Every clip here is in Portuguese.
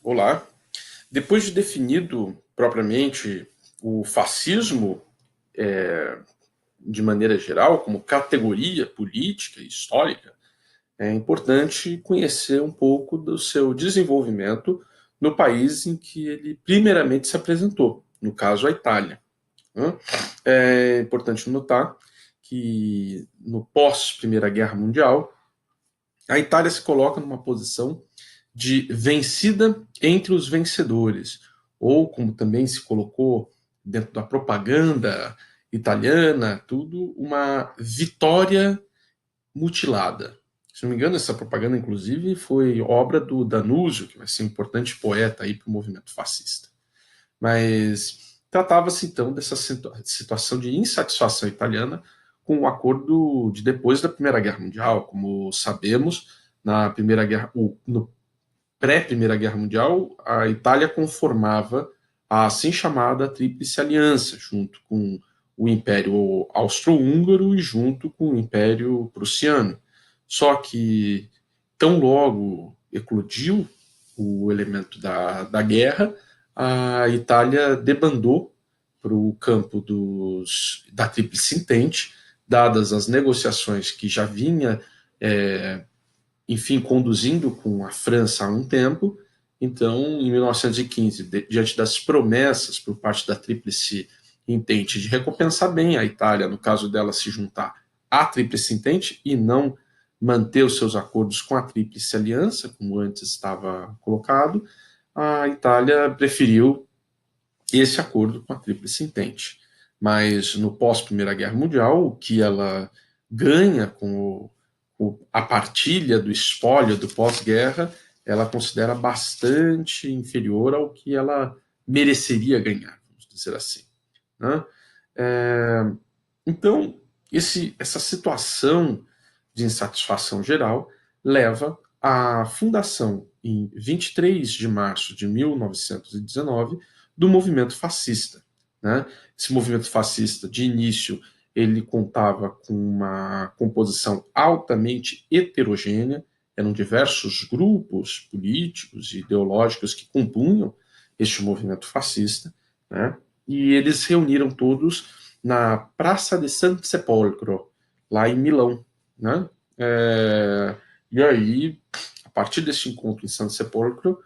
Olá. Depois de definido propriamente o fascismo, de maneira geral, como categoria política e histórica, é importante conhecer um pouco do seu desenvolvimento no país em que ele primeiramente se apresentou, no caso a Itália. É importante notar que no pós-Primeira Guerra Mundial, a Itália se coloca numa posição de vencida entre os vencedores, ou como também se colocou dentro da propaganda italiana, tudo uma vitória mutilada. Se não me engano, essa propaganda, inclusive, foi obra do Danuzio, que vai ser um importante poeta aí para o movimento fascista. Mas tratava-se então dessa situação de insatisfação italiana com o acordo de depois da Primeira Guerra Mundial. Como sabemos, na Primeira Guerra, no pré-Primeira Guerra Mundial, a Itália conformava a assim chamada Tríplice Aliança, junto com o Império Austro-Húngaro e junto com o Império Prussiano. Só que, tão logo eclodiu o elemento da guerra, a Itália debandou para o campo da Tríplice Entente, dadas as negociações que já vinha enfim, conduzindo com a França há um tempo. Então, em 1915, diante das promessas por parte da Tríplice Entente de recompensar bem a Itália, no caso dela se juntar à Tríplice Entente e não manter os seus acordos com a Tríplice Aliança, como antes estava colocado, a Itália preferiu esse acordo com a Tríplice Entente. Mas no pós-Primeira Guerra Mundial, o que ela ganha com a partilha do espólio do pós-guerra, ela considera bastante inferior ao que ela mereceria ganhar, vamos dizer assim. Né? Então, essa situação de insatisfação geral leva à fundação, em 23 de março de 1919, do movimento fascista. Né? Esse movimento fascista, de início, ele contava com uma composição altamente heterogênea, eram diversos grupos políticos e ideológicos que compunham este movimento fascista, né? E eles reuniram todos na Praça de San Sepolcro, lá em Milão. Né? E aí, a partir desse encontro em San Sepolcro,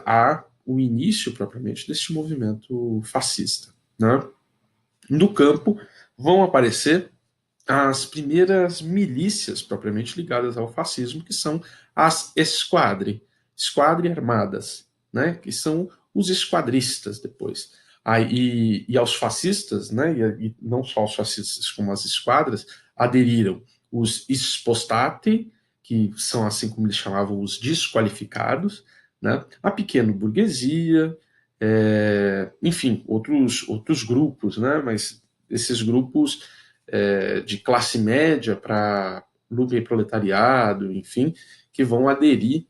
há o início propriamente deste movimento fascista. Né? No campo vão aparecer as primeiras milícias propriamente ligadas ao fascismo, que são as esquadre armadas, né? Que são os esquadristas depois. E aos fascistas, né? E não só aos fascistas, como as esquadras, aderiram os spostati, que são assim como eles chamavam os desqualificados, né? A pequena burguesia, enfim, outros grupos, né? Mas esses grupos de classe média para proletariado, enfim, que vão aderir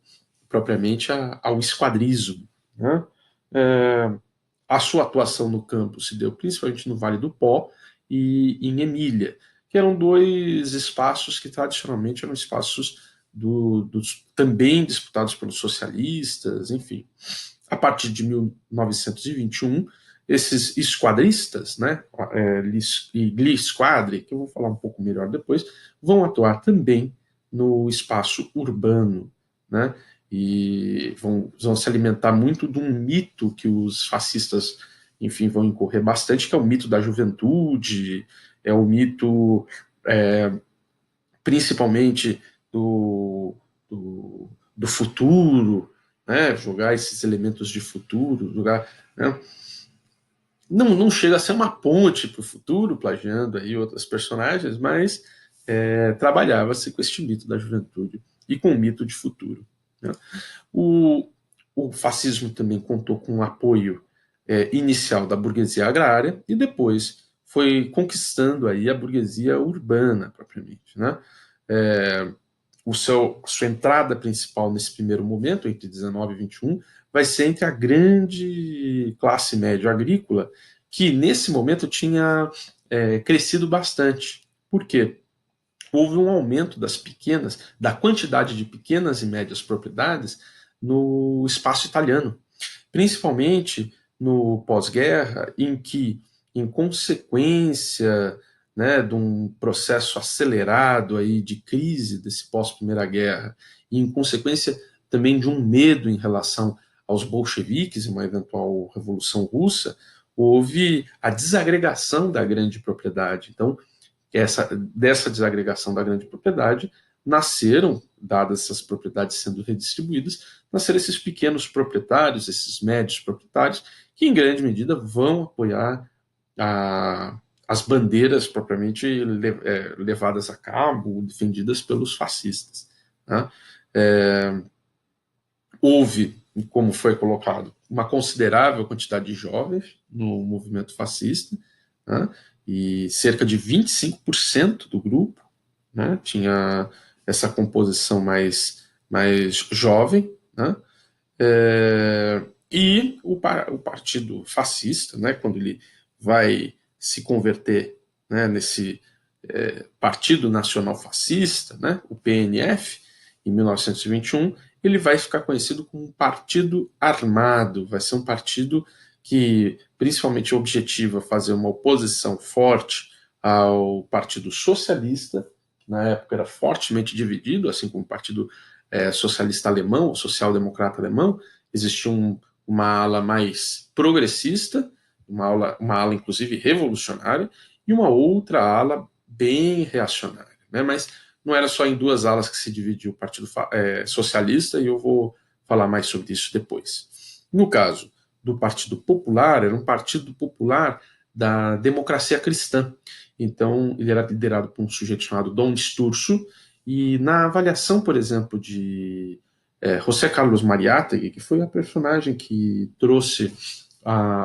propriamente ao esquadrismo. Né? A sua atuação no campo se deu principalmente no Vale do Pó e em Emília, que eram dois espaços que tradicionalmente eram espaços também disputados pelos socialistas, enfim. A partir de 1921, esses esquadristas, né, Gli Squadri, que eu vou falar um pouco melhor depois, vão atuar também no espaço urbano, né, e vão se alimentar muito de um mito que os fascistas, enfim, vão incorrer bastante, que é o mito da juventude, é o mito, principalmente, do futuro, né, jogar esses elementos de futuro, jogar, né, não chega a ser uma ponte para o futuro, plagiando aí outras personagens, mas trabalhava-se com este mito da juventude e com o mito de futuro. Né? O, o fascismo também contou com o apoio inicial da burguesia agrária e depois foi conquistando aí a burguesia urbana, propriamente. Né? Sua entrada principal nesse primeiro momento, entre 19 e 21, vai ser entre a grande classe média agrícola, que nesse momento tinha crescido bastante. Por quê? Houve um aumento da quantidade de pequenas e médias propriedades no espaço italiano, principalmente no pós-guerra, em que, em consequência, né, de um processo acelerado aí de crise desse pós-Primeira Guerra, e em consequência também de um medo em relação aos bolcheviques e uma eventual revolução russa, houve a desagregação da grande propriedade. Então, dessa desagregação da grande propriedade, nasceram, dadas essas propriedades sendo redistribuídas, nasceram esses pequenos proprietários, esses médios proprietários, que em grande medida vão apoiar as bandeiras propriamente levadas a cabo, defendidas pelos fascistas. Né? Houve, como foi colocado, uma considerável quantidade de jovens no movimento fascista, né? E cerca de 25% do grupo, né, tinha essa composição mais jovem, né? E o partido fascista, né, quando ele vai se converter, né, nesse Partido Nacional Fascista, né, o PNF, em 1921, ele vai ficar conhecido como um partido armado, vai ser um partido que principalmente objetiva fazer uma oposição forte ao Partido Socialista, que na época era fortemente dividido, assim como o Partido Socialista Alemão, o Social-Democrata Alemão. Existia uma ala mais progressista, uma ala inclusive revolucionária, e uma outra ala bem reacionária, né? Mas não era só em duas alas que se dividia o Partido Socialista, e eu vou falar mais sobre isso depois. No caso do Partido Popular, era um partido popular da democracia cristã. Então, ele era liderado por um sujeito chamado Dom Sturzo, e na avaliação, por exemplo, de José Carlos Mariátegui, que foi a personagem que trouxe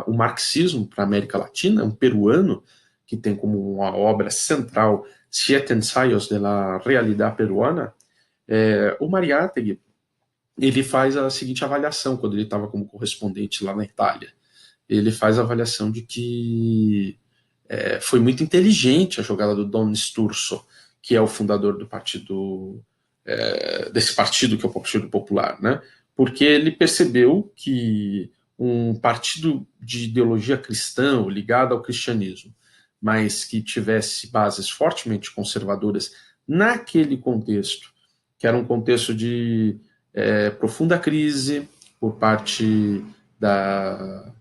o marxismo para a América Latina, um peruano, que tem como uma obra central Siete Ensaios de la Realidad Peruana, o Mariátegui, ele faz a seguinte avaliação, quando ele estava como correspondente lá na Itália. Ele faz a avaliação de que foi muito inteligente a jogada do Dom Sturzo, que é o fundador do partido, desse partido que é o Partido Popular, né? Porque ele percebeu que um partido de ideologia cristã, ligado ao cristianismo, mas que tivesse bases fortemente conservadoras naquele contexto, que era um contexto de profunda crise por parte da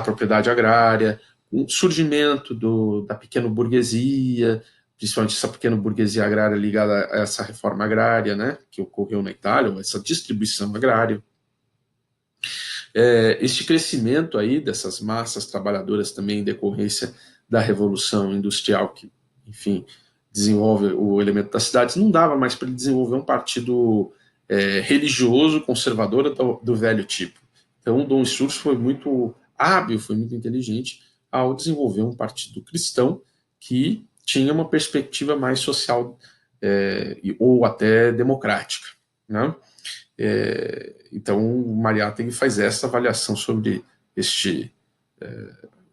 propriedade agrária, o surgimento da pequena burguesia, principalmente essa pequena burguesia agrária ligada a essa reforma agrária, né, que ocorreu na Itália, essa distribuição agrária. Este crescimento aí dessas massas trabalhadoras também em decorrência da Revolução Industrial, que, enfim, desenvolve o elemento das cidades, não dava mais para ele desenvolver um partido religioso, conservador do velho tipo. Então, o Dom Sturzo foi muito hábil, foi muito inteligente ao desenvolver um partido cristão que tinha uma perspectiva mais social ou até democrática, né? Então, o Mariátegui faz essa avaliação sobre este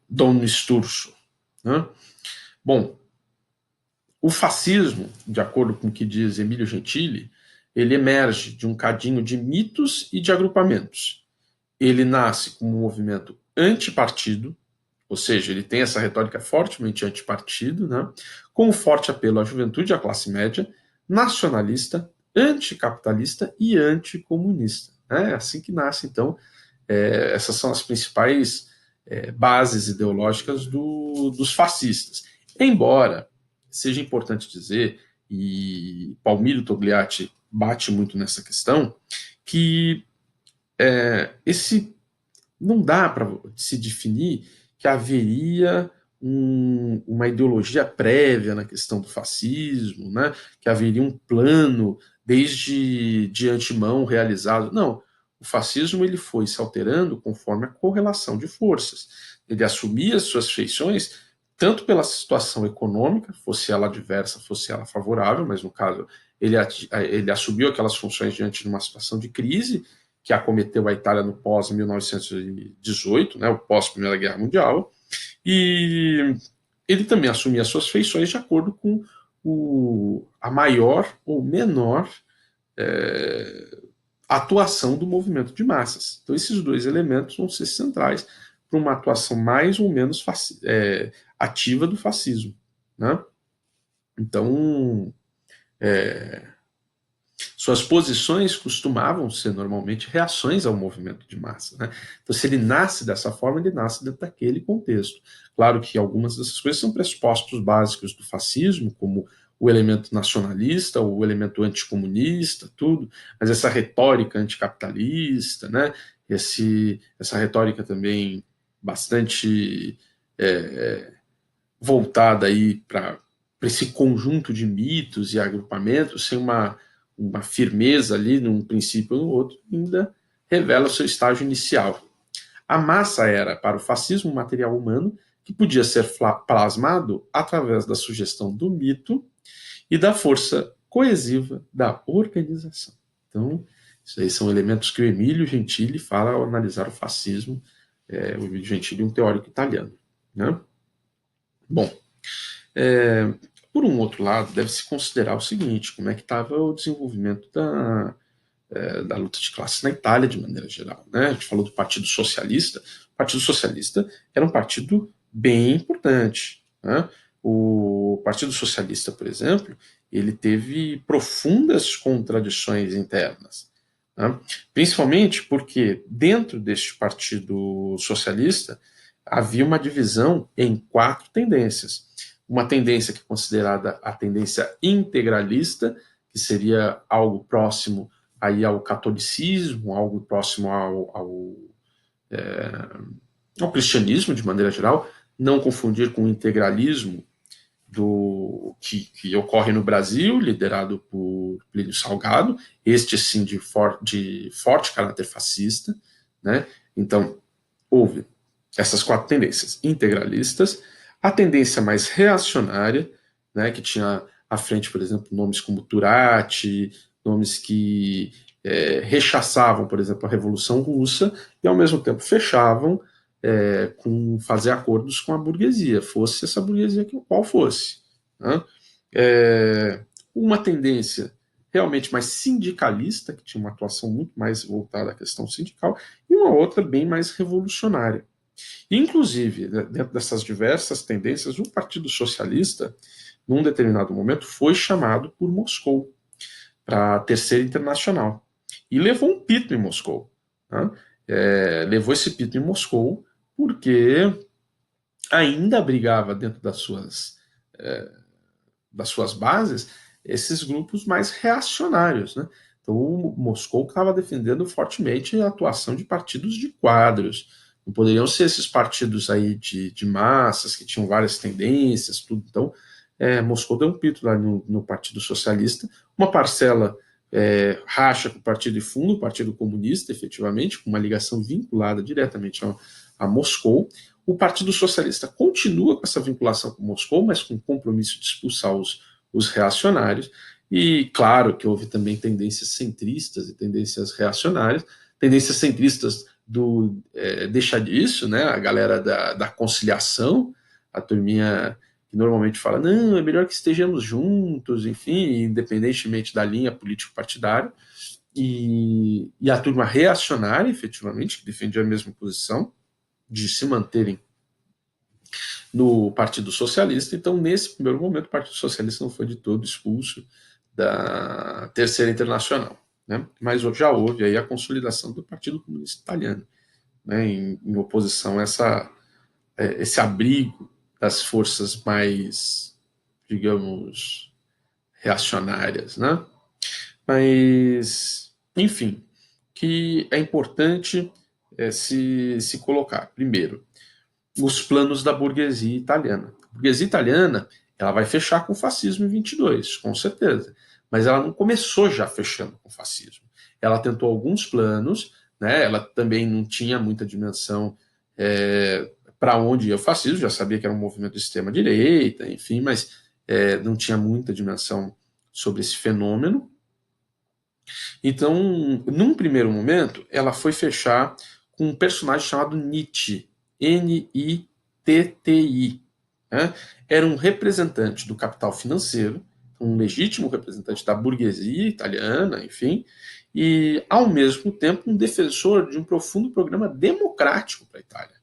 Dom Sturzo, né? Bom, o fascismo, de acordo com o que diz Emílio Gentili, ele emerge de um cadinho de mitos e de agrupamentos. Ele nasce como um movimento antipartido, ou seja, ele tem essa retórica fortemente antipartido, né, com um forte apelo à juventude e à classe média, nacionalista, anticapitalista e anticomunista. É assim que nasce, então, essas são as principais bases ideológicas dos fascistas. Embora seja importante dizer, e Palmiro Togliatti bate muito nessa questão, que esse não dá para se definir que haveria uma ideologia prévia na questão do fascismo, né? Que haveria um plano desde de antemão realizado. Não, o fascismo ele foi se alterando conforme a correlação de forças. Ele assumia suas feições tanto pela situação econômica, fosse ela adversa, fosse ela favorável, mas no caso ele assumiu aquelas funções diante de uma situação de crise que acometeu a Itália no pós-1918, né, o pós-Primeira Guerra Mundial, e ele também assumia suas feições de acordo com a maior ou menor atuação do movimento de massas. Então, esses dois elementos vão ser centrais para uma atuação mais ou menos ativa do fascismo, né? Então, suas posições costumavam ser normalmente reações ao movimento de massa, né? Então, se ele nasce dessa forma, ele nasce dentro daquele contexto. Claro que algumas dessas coisas são pressupostos básicos do fascismo, como o elemento nacionalista, o elemento anticomunista, tudo, mas essa retórica anticapitalista, né? Essa retórica também bastante voltada aí para esse conjunto de mitos e agrupamentos, sem uma firmeza ali num princípio ou no outro, ainda revela o seu estágio inicial. A massa era, para o fascismo, um material humano que podia ser plasmado através da sugestão do mito e da força coesiva da organização. Então, isso aí são elementos que o Emílio Gentili fala ao analisar o fascismo. O Emílio Gentili é um teórico italiano, né? Bom, por um outro lado, deve-se considerar o seguinte: como é que estava o desenvolvimento da luta de classes na Itália, de maneira geral. Né? A gente falou do Partido Socialista. O Partido Socialista era um partido bem importante. Né? O Partido Socialista, por exemplo, ele teve profundas contradições internas. Né? Principalmente porque, dentro deste Partido Socialista, havia uma divisão em 4 tendências. Uma tendência que é considerada a tendência integralista, que seria algo próximo aí ao catolicismo, algo próximo ao cristianismo, de maneira geral, não confundir com o integralismo que ocorre no Brasil, liderado por Plínio Salgado, este sim de forte caráter fascista, né? Então, houve essas 4 tendências integralistas, a tendência mais reacionária, né, que tinha à frente, por exemplo, nomes como Turati, nomes que rechaçavam, por exemplo, a Revolução Russa e, ao mesmo tempo, fechavam com fazer acordos com a burguesia, fosse essa burguesia qual fosse. Né? Uma tendência realmente mais sindicalista, que tinha uma atuação muito mais voltada à questão sindical, e uma outra bem mais revolucionária. Inclusive, dentro dessas diversas tendências, o Partido Socialista, num determinado momento, foi chamado por Moscou para a Terceira Internacional. E levou um pito em Moscou. Né? Levou esse pito em Moscou porque ainda abrigava dentro das suas bases esses grupos mais reacionários. Né? Então, o Moscou estava defendendo fortemente a atuação de partidos de quadros. Não poderiam ser esses partidos aí de massas, que tinham várias tendências, tudo. Então, Moscou deu um pito lá no Partido Socialista. Uma parcela racha com o Partido e funda o Partido Comunista, efetivamente, com uma ligação vinculada diretamente a Moscou. O Partido Socialista continua com essa vinculação com Moscou, mas com o compromisso de expulsar os reacionários. E claro que houve também tendências centristas e tendências reacionárias. Tendências centristas do deixa disso, né? A galera da conciliação, a turminha que normalmente fala, não, é melhor que estejamos juntos, enfim, independentemente da linha político-partidária, e a turma reacionária, efetivamente, que defendia a mesma posição, de se manterem no Partido Socialista. Então, nesse primeiro momento, o Partido Socialista não foi de todo expulso da Terceira Internacional. Né? Mas já houve aí a consolidação do Partido Comunista Italiano, né? em oposição a esse abrigo das forças mais, digamos, reacionárias. Né? Mas, enfim, que é importante se colocar. Primeiro, os planos da burguesia italiana. A burguesia italiana ela vai fechar com o fascismo em 22, com certeza. Mas ela não começou já fechando com o fascismo. Ela tentou alguns planos, né? Ela também não tinha muita dimensão para onde ia o fascismo, já sabia que era um movimento de extrema-direita, enfim, mas não tinha muita dimensão sobre esse fenômeno. Então, num primeiro momento, ela foi fechar com um personagem chamado Nietzsche, N-I-T-T-I. Né? Era um representante do capital financeiro, um legítimo representante da burguesia italiana, enfim, e, ao mesmo tempo, um defensor de um profundo programa democrático para a Itália.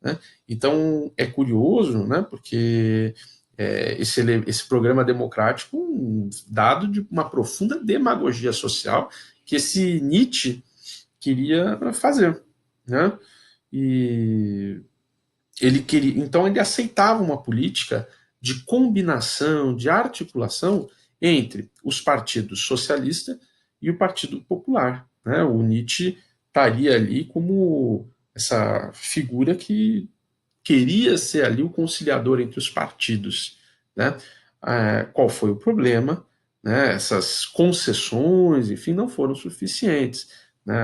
Né? Então, é curioso, né, porque esse programa democrático dado de uma profunda demagogia social que esse Nietzsche queria fazer. Né? E então ele aceitava uma política de combinação, de articulação entre os partidos socialista e o Partido Popular. Né? O Nietzsche estaria ali como essa figura que queria ser ali o conciliador entre os partidos. Né? Qual foi o problema? Né? Essas concessões, enfim, não foram suficientes. Né?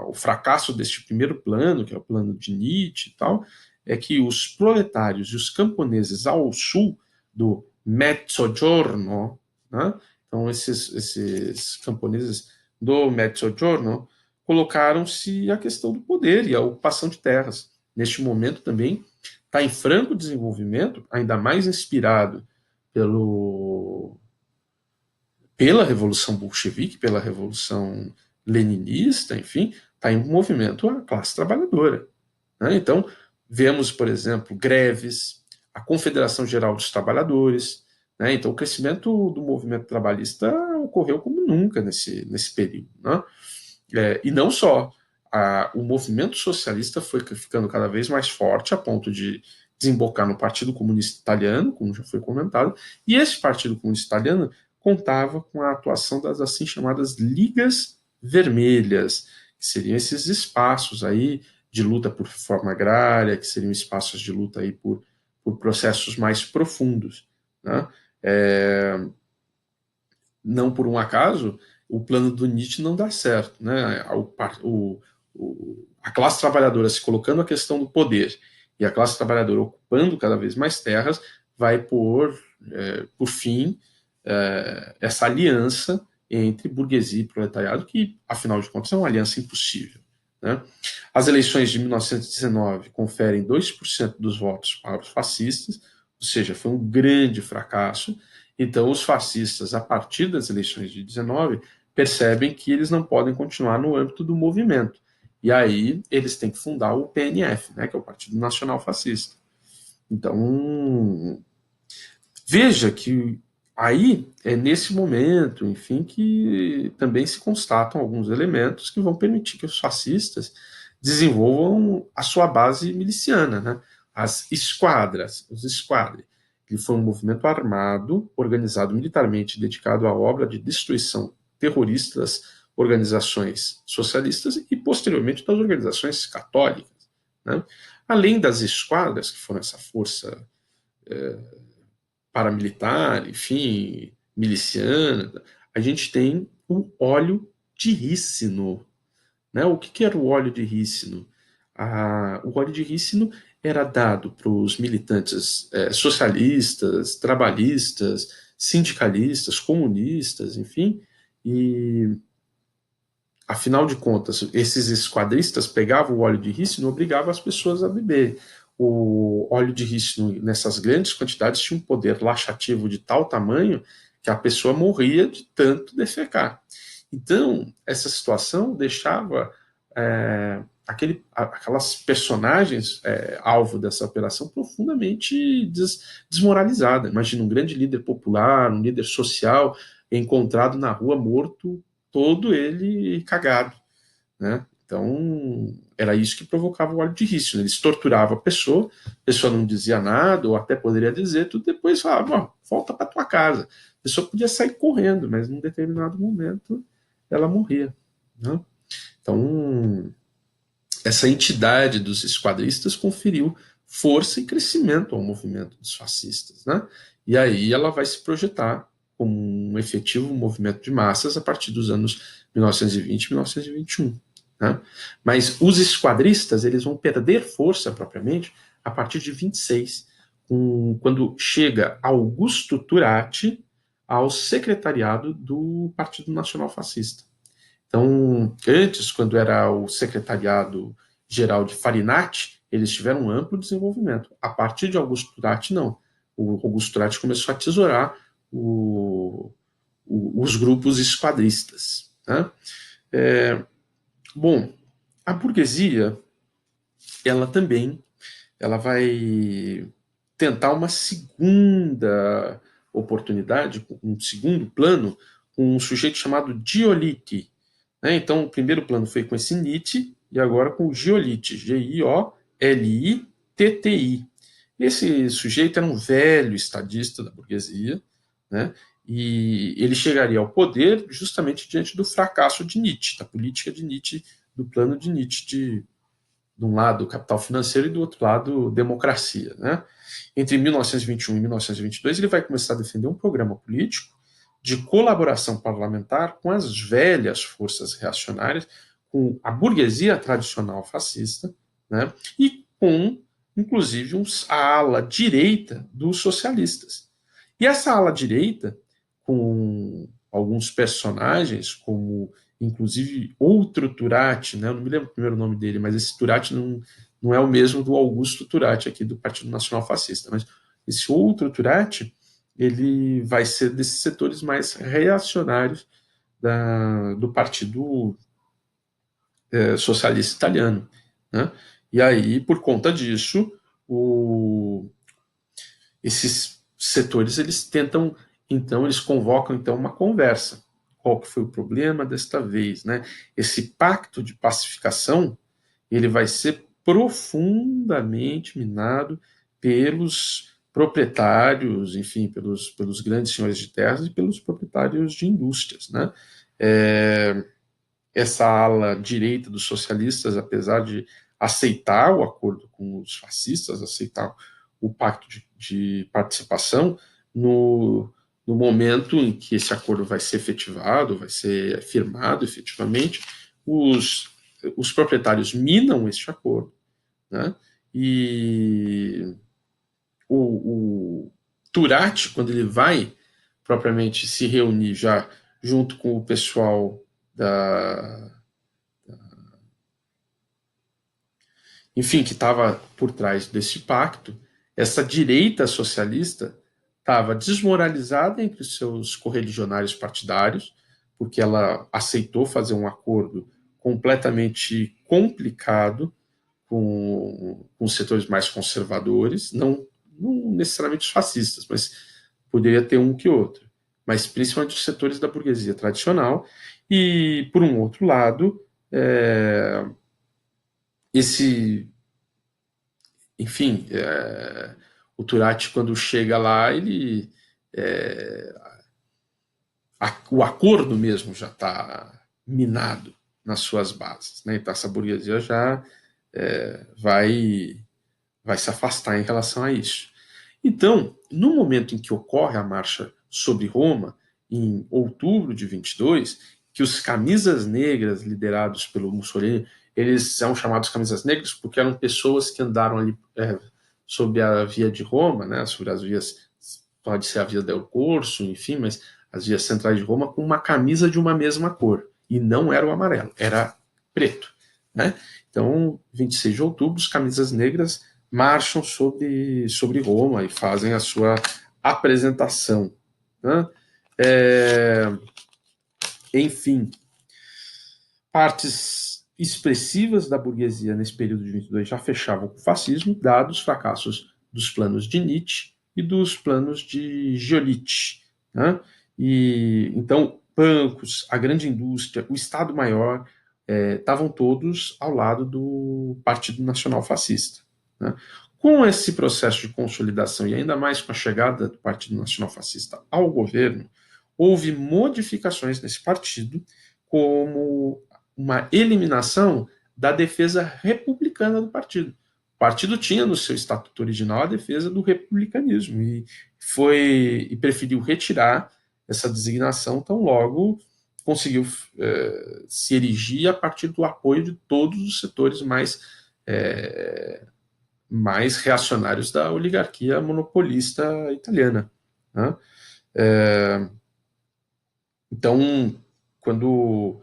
O fracasso deste primeiro plano, que é o plano de Nietzsche e tal, é que os proletários e os camponeses ao sul do Mezzogiorno, né? Então esses camponeses do Mezzogiorno colocaram-se a questão do poder e a ocupação de terras. Neste momento também está em franco desenvolvimento, ainda mais inspirado pela Revolução Bolchevique, pela Revolução Leninista, enfim, está em movimento a classe trabalhadora. Né? Então, vemos, por exemplo, greves, a Confederação Geral dos Trabalhadores. Né? Então, o crescimento do movimento trabalhista ocorreu como nunca nesse período. Né? E não só. O movimento socialista foi ficando cada vez mais forte a ponto de desembocar no Partido Comunista Italiano, como já foi comentado, e esse Partido Comunista Italiano contava com a atuação das assim chamadas Ligas Vermelhas, que seriam esses espaços aí de luta por reforma agrária, que seriam espaços de luta aí por processos mais profundos. Né? Não por um acaso, o plano do Nietzsche não dá certo. Né? A classe trabalhadora se colocando a questão do poder e a classe trabalhadora ocupando cada vez mais terras vai pôr, por fim, essa aliança entre burguesia e proletariado, que, afinal de contas, é uma aliança impossível. Né? As eleições de 1919 conferem 2% dos votos para os fascistas, ou seja, foi um grande fracasso. Então, os fascistas, a partir das eleições de 19, percebem que eles não podem continuar no âmbito do movimento. E aí eles têm que fundar o PNF, né, que é o Partido Nacional Fascista. Então, veja que aí é nesse momento, enfim, que também se constatam alguns elementos que vão permitir que os fascistas desenvolvam a sua base miliciana, né? As esquadras, os esquadri, que foi um movimento armado, organizado militarmente, dedicado à obra de destruição terrorista das organizações socialistas e, posteriormente, das organizações católicas. Né? Além das esquadras, que foram essa força paramilitar, enfim, miliciana, a gente tem o óleo de rícino. Né? O que era o óleo de rícino? O óleo de rícino era dado para os militantes socialistas, trabalhistas, sindicalistas, comunistas, enfim, e afinal de contas, esses esquadristas pegavam o óleo de rícino e obrigavam as pessoas a beber. O óleo de rícino, nessas grandes quantidades, tinha um poder laxativo de tal tamanho que a pessoa morria de tanto defecar. Então, essa situação deixava aquelas personagens alvo dessa operação profundamente desmoralizada. Imagina um grande líder popular, um líder social encontrado na rua morto, todo ele cagado. Né? Então, era isso que provocava o óleo de rícino. Eles torturavam a pessoa não dizia nada, ou até poderia dizer, tudo depois falava, volta para tua casa. A pessoa podia sair correndo, mas num determinado momento ela morria. Né? Então, essa entidade dos esquadristas conferiu força e crescimento ao movimento dos fascistas. Né? E aí ela vai se projetar como um efetivo movimento de massas a partir dos anos 1920 e 1921. Né? Mas os esquadristas eles vão perder força propriamente a partir de 26, quando chega Augusto Turati ao secretariado do Partido Nacional Fascista. Então, antes, quando era o secretariado geral de Farinati, eles tiveram um amplo desenvolvimento. A partir de Augusto Turati, não. O Augusto Turati começou a tesourar os grupos esquadristas. Né? Bom, a burguesia, ela também, ela vai tentar uma segunda oportunidade, um segundo plano, com um sujeito chamado Giolitti. Né? Então, o primeiro plano foi com esse Nietzsche, e agora com o Giolitti, Giolitti. Esse sujeito era um velho estadista da burguesia, né? E ele chegaria ao poder justamente diante do fracasso de Nietzsche, da política de Nietzsche, do plano de Nietzsche de um lado capital financeiro e do outro lado democracia. Né? Entre 1921 e 1922, ele vai começar a defender um programa político de colaboração parlamentar com as velhas forças reacionárias, com a burguesia tradicional fascista, né? E com, inclusive, a ala direita dos socialistas. E essa ala direita, com alguns personagens, como inclusive outro Turati, né? Eu não me lembro o primeiro nome dele, mas esse Turati não é o mesmo do Augusto Turati aqui do Partido Nacional Fascista, mas esse outro Turati, ele vai ser desses setores mais reacionários do Partido Socialista Italiano. Né? E aí, por conta disso, esses setores eles tentam, então, eles convocam então uma conversa. Qual que foi o problema desta vez? Né? Esse pacto de pacificação ele vai ser profundamente minado pelos proprietários, enfim, pelos grandes senhores de terras e pelos proprietários de indústrias. Né? Essa ala direita dos socialistas, apesar de aceitar o acordo com os fascistas, aceitar o pacto de participação, no momento em que esse acordo vai ser efetivado, vai ser firmado efetivamente, os proprietários minam este acordo, né? E o Turati, quando ele vai propriamente se reunir já junto com o pessoal enfim, que estava por trás desse pacto, essa direita socialista estava desmoralizada entre os seus correligionários partidários, porque ela aceitou fazer um acordo completamente complicado com os setores mais conservadores, não necessariamente os fascistas, mas poderia ter um que outro, mas principalmente os setores da burguesia tradicional, e, por um outro lado, esse enfim, o Turati, quando chega lá, ele. É, o acordo mesmo já está minado nas suas bases. Né? Então, essa burguesia já vai se afastar em relação a isso. Então, no momento em que ocorre a marcha sobre Roma, em outubro de 22, que os camisas negras liderados pelo Mussolini, eles são chamados camisas negras porque eram pessoas que andaram ali sobre a via de Roma, né, sobre as vias, pode ser a via del Corso, enfim, mas as vias centrais de Roma, com uma camisa de uma mesma cor. E não era o amarelo, era preto. Né? Então, 26 de outubro, os camisas negras marcham sobre Roma e fazem a sua apresentação. Né? Enfim, partes expressivas da burguesia nesse período de 22 já fechavam com o fascismo, dados os fracassos dos planos de Nietzsche e dos planos de Giolitti. Né? E, então, bancos, a grande indústria, o Estado-Maior estavam todos ao lado do Partido Nacional Fascista. Né? Com esse processo de consolidação e ainda mais com a chegada do Partido Nacional Fascista ao governo, houve modificações nesse partido, como uma eliminação da defesa republicana do partido. O partido tinha no seu estatuto original a defesa do republicanismo e preferiu retirar essa designação tão logo conseguiu se erigir a partir do apoio de todos os setores mais reacionários da oligarquia monopolista italiana. Né? Então, quando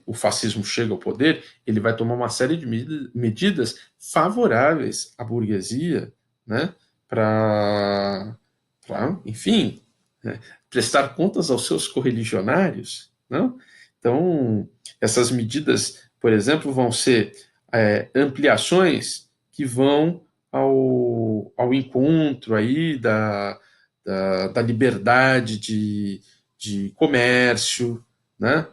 o fascismo chega ao poder, ele vai tomar uma série de medidas favoráveis à burguesia, né, para, enfim, né, prestar contas aos seus correligionários. Não? Então, essas medidas, por exemplo, vão ser ampliações que vão ao encontro aí da liberdade de comércio, né?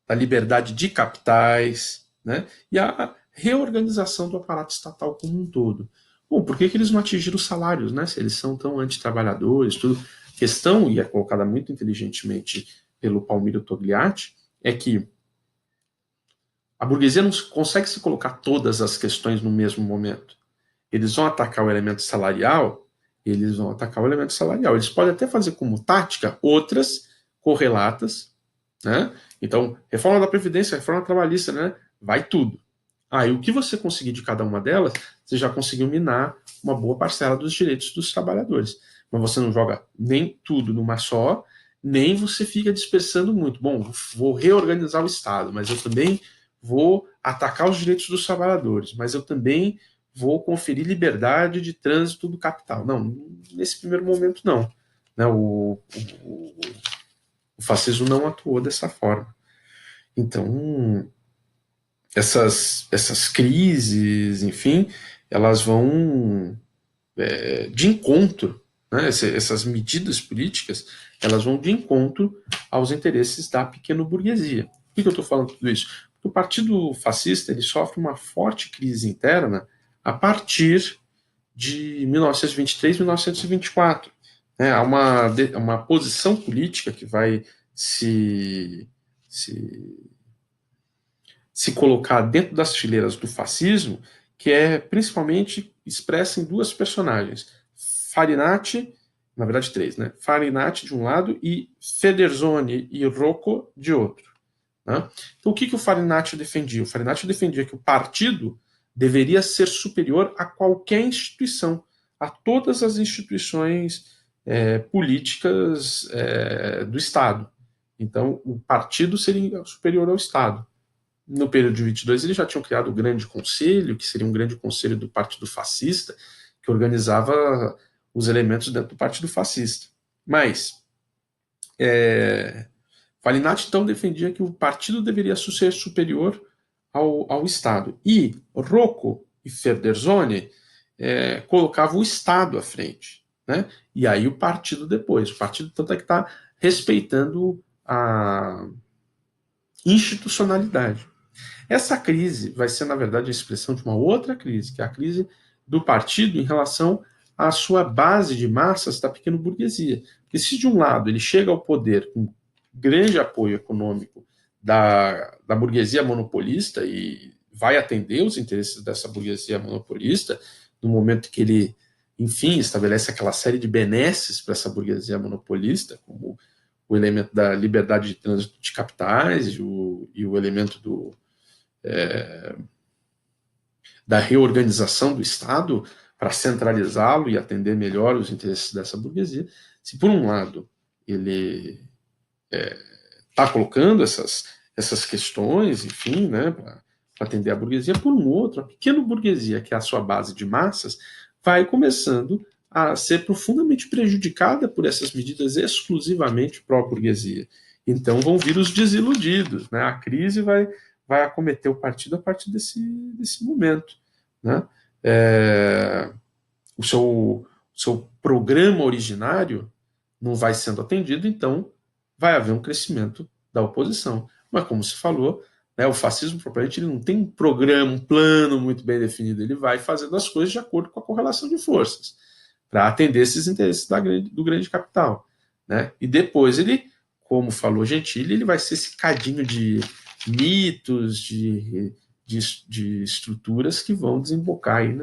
Da liberdade de capitais, né? E a reorganização do aparato estatal como um todo. Bom, por que eles não atingiram os salários, né? Se eles são tão antitrabalhadores, tudo. A questão, e é colocada muito inteligentemente pelo Palmiro Togliatti, é que a burguesia não consegue se colocar todas as questões no mesmo momento. Eles vão atacar o elemento salarial, Eles podem até fazer como tática outras correlatas, né? Então, reforma da Previdência, reforma trabalhista, né? Vai tudo. E o que você conseguir de cada uma delas, você já conseguiu minar uma boa parcela dos direitos dos trabalhadores. Mas você não joga nem tudo numa só, nem você fica dispersando muito. Bom, vou reorganizar o Estado, mas eu também vou atacar os direitos dos trabalhadores, mas eu também vou conferir liberdade de trânsito do capital. Não, nesse primeiro momento não. Né? O fascismo não atuou dessa forma. Então, essas crises, enfim, elas vão de encontro, né? Essas medidas políticas, elas vão de encontro aos interesses da pequena burguesia. Por que eu estou falando tudo isso? Porque o Partido Fascista ele sofre uma forte crise interna a partir de 1923, 1924. Há uma posição política que vai se colocar dentro das fileiras do fascismo, que é principalmente expressa em duas personagens. Farinati, na verdade três, né? Farinati de um lado e Federzoni e Rocco de outro. Né? Então o que o Farinati defendia? O Farinati defendia que o partido deveria ser superior a qualquer instituição, a todas as instituições políticas do Estado. Então o partido seria superior ao Estado. No período de 22, eles já tinham criado o Grande Conselho, que seria um grande conselho do Partido Fascista, que organizava os elementos dentro do Partido Fascista. Mas Farinati, então, defendia que o partido deveria ser superior ao Estado. E Rocco e Federzoni colocavam o Estado à frente. Né? E aí o partido depois. O partido, tanto é que está respeitando a institucionalidade. Essa crise vai ser, na verdade, a expressão de uma outra crise, que é a crise do partido em relação à sua base de massas da pequena burguesia. Porque se, de um lado, ele chega ao poder com grande apoio econômico da burguesia monopolista e vai atender os interesses dessa burguesia monopolista, no momento que ele, enfim, estabelece aquela série de benesses para essa burguesia monopolista, como o elemento da liberdade de trânsito de capitais e o elemento da reorganização do Estado para centralizá-lo e atender melhor os interesses dessa burguesia. Se, por um lado, ele está colocando essas questões, enfim, né, para atender a burguesia, por um outro, a pequena burguesia, que é a sua base de massas, vai começando a ser profundamente prejudicada por essas medidas exclusivamente pró-burguesia. Então vão vir os desiludidos, né? A crise vai acometer o partido a partir desse momento. Né? O seu programa originário não vai sendo atendido, então vai haver um crescimento da oposição. Mas, como se falou, né, o fascismo, propriamente, ele não tem um programa, um plano muito bem definido. Ele vai fazendo as coisas de acordo com a correlação de forças, para atender esses interesses do grande capital. Né? E depois ele, como falou Gentili, ele vai ser esse cadinho de mitos, de estruturas que vão desembocar aí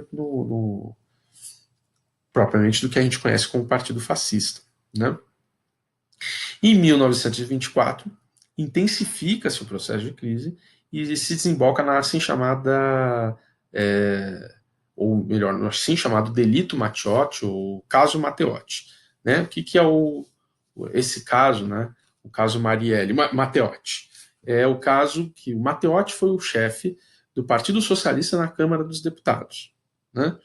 propriamente do que a gente conhece como Partido Fascista. Né? Em 1924, intensifica-se o processo de crise e se desemboca na assim chamada, ou melhor, no assim chamado delito Matteotti, ou caso Matteotti. Né? O que é esse caso, né? O caso Marielle, Matteotti? É o caso que o Matteotti foi o chefe do Partido Socialista na Câmara dos Deputados. Né?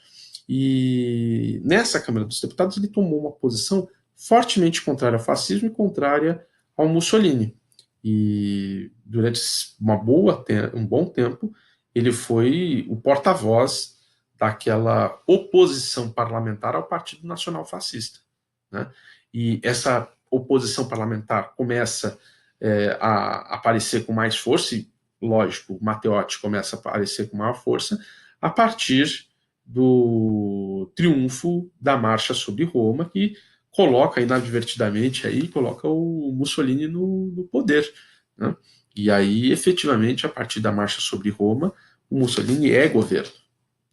E nessa Câmara dos Deputados ele tomou uma posição fortemente contrária ao fascismo e contrária ao Mussolini. e durante um bom tempo ele foi o porta-voz daquela oposição parlamentar ao Partido Nacional Fascista, né? E essa oposição parlamentar começa a aparecer com mais força, e, lógico, o Matteotti começa a aparecer com maior força a partir do triunfo da Marcha sobre Roma, que coloca inadvertidamente aí, coloca o Mussolini no poder, né? E aí, efetivamente, a partir da Marcha sobre Roma, o Mussolini é governo,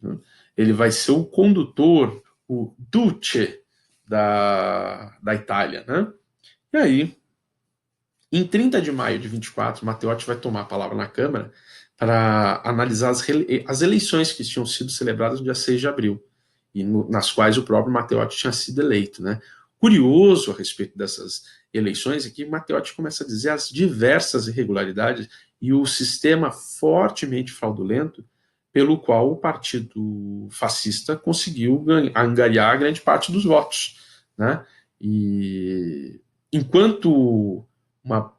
né? Ele vai ser o condutor, o Duce da Itália, né? E aí, em 30 de maio de 24, Matteotti vai tomar a palavra na Câmara para analisar as eleições que tinham sido celebradas no dia 6 de abril, e nas quais o próprio Matteotti tinha sido eleito, né? Curioso a respeito dessas eleições é que Matteotti começa a dizer as diversas irregularidades e o sistema fortemente fraudulento pelo qual o partido fascista conseguiu angariar grande parte dos votos, né? E enquanto uma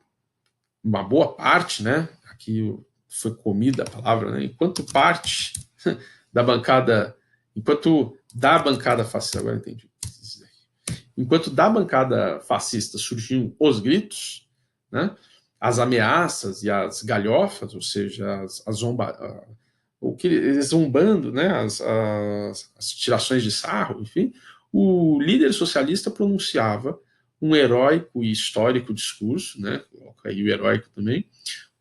boa parte, né? Aqui foi comida a palavra, né? Enquanto da bancada fascista, agora entendi. Enquanto da bancada fascista surgiam os gritos, né? As ameaças e as galhofas, ou seja, o que eles zombando, né? As tirações de sarro, enfim, o líder socialista pronunciava um heróico e histórico discurso, né? Coloca aí o heróico também,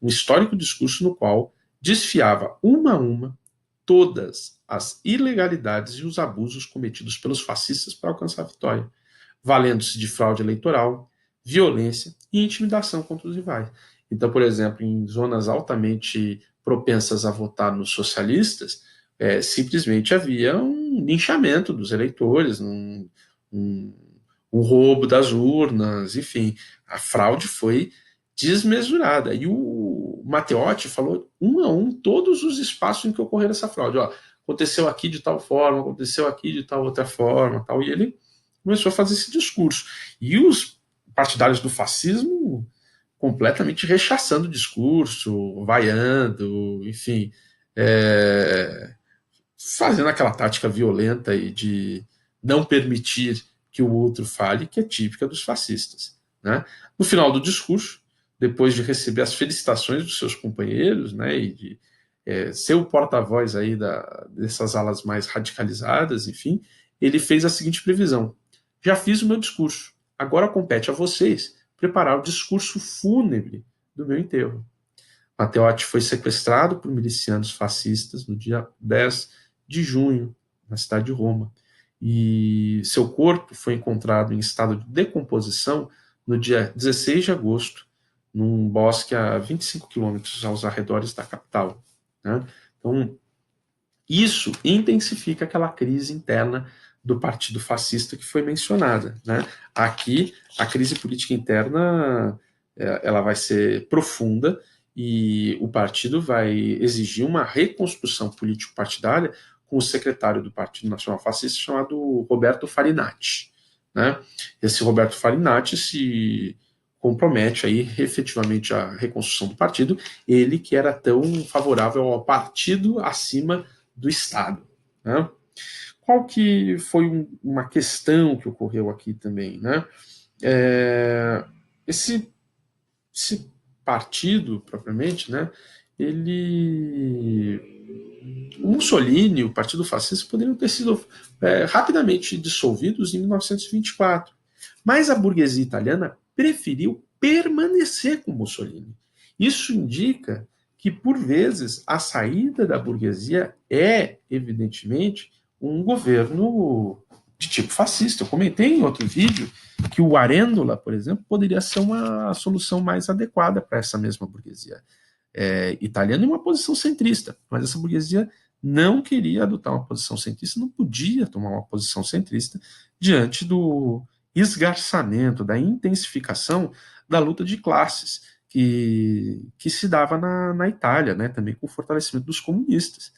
um histórico discurso no qual desfiava uma a uma todas as ilegalidades e os abusos cometidos pelos fascistas para alcançar a vitória, valendo-se de fraude eleitoral, violência e intimidação contra os rivais. Então, por exemplo, em zonas altamente propensas a votar nos socialistas, simplesmente havia um linchamento dos eleitores, um roubo das urnas, enfim, a fraude foi desmesurada. E o Matteotti falou um a um todos os espaços em que ocorreu essa fraude. Ó, aconteceu aqui de tal forma, aconteceu aqui de tal outra forma, tal. E ele começou a fazer esse discurso. E os partidários do fascismo completamente rechaçando o discurso, vaiando, enfim, fazendo aquela tática violenta e de não permitir que o outro fale, que é típica dos fascistas, né? No final do discurso, depois de receber as felicitações dos seus companheiros, né, e de ser o porta-voz aí dessas alas mais radicalizadas, enfim, ele fez a seguinte previsão: já fiz o meu discurso, agora compete a vocês preparar o discurso fúnebre do meu enterro. Matteotti foi sequestrado por milicianos fascistas no dia 10 de junho, na cidade de Roma. E seu corpo foi encontrado em estado de decomposição no dia 16 de agosto, num bosque a 25 quilômetros aos arredores da capital, né? Então, isso intensifica aquela crise interna do partido fascista que foi mencionada, né? Aqui, a crise política interna ela vai ser profunda e o partido vai exigir uma reconstrução político-partidária com o secretário do Partido Nacional Fascista chamado Roberto Farinati, né? Esse Roberto Farinati se compromete aí efetivamente a reconstrução do partido, ele que era tão favorável ao partido acima do Estado, né? Qual que foi uma questão que ocorreu aqui também, né? É, esse, esse partido, propriamente, né? O Mussolini, o Partido Fascista, poderiam ter sido rapidamente dissolvidos em 1924, mas a burguesia italiana preferiu permanecer com Mussolini. Isso indica que, por vezes, a saída da burguesia é, evidentemente, um governo de tipo fascista. Eu comentei em outro vídeo que o Arendola, por exemplo, poderia ser uma solução mais adequada para essa mesma burguesia italiana em uma posição centrista, mas essa burguesia não queria adotar uma posição centrista, não podia tomar uma posição centrista diante do esgarçamento, da intensificação da luta de classes que se dava na Itália, né, também com o fortalecimento dos comunistas,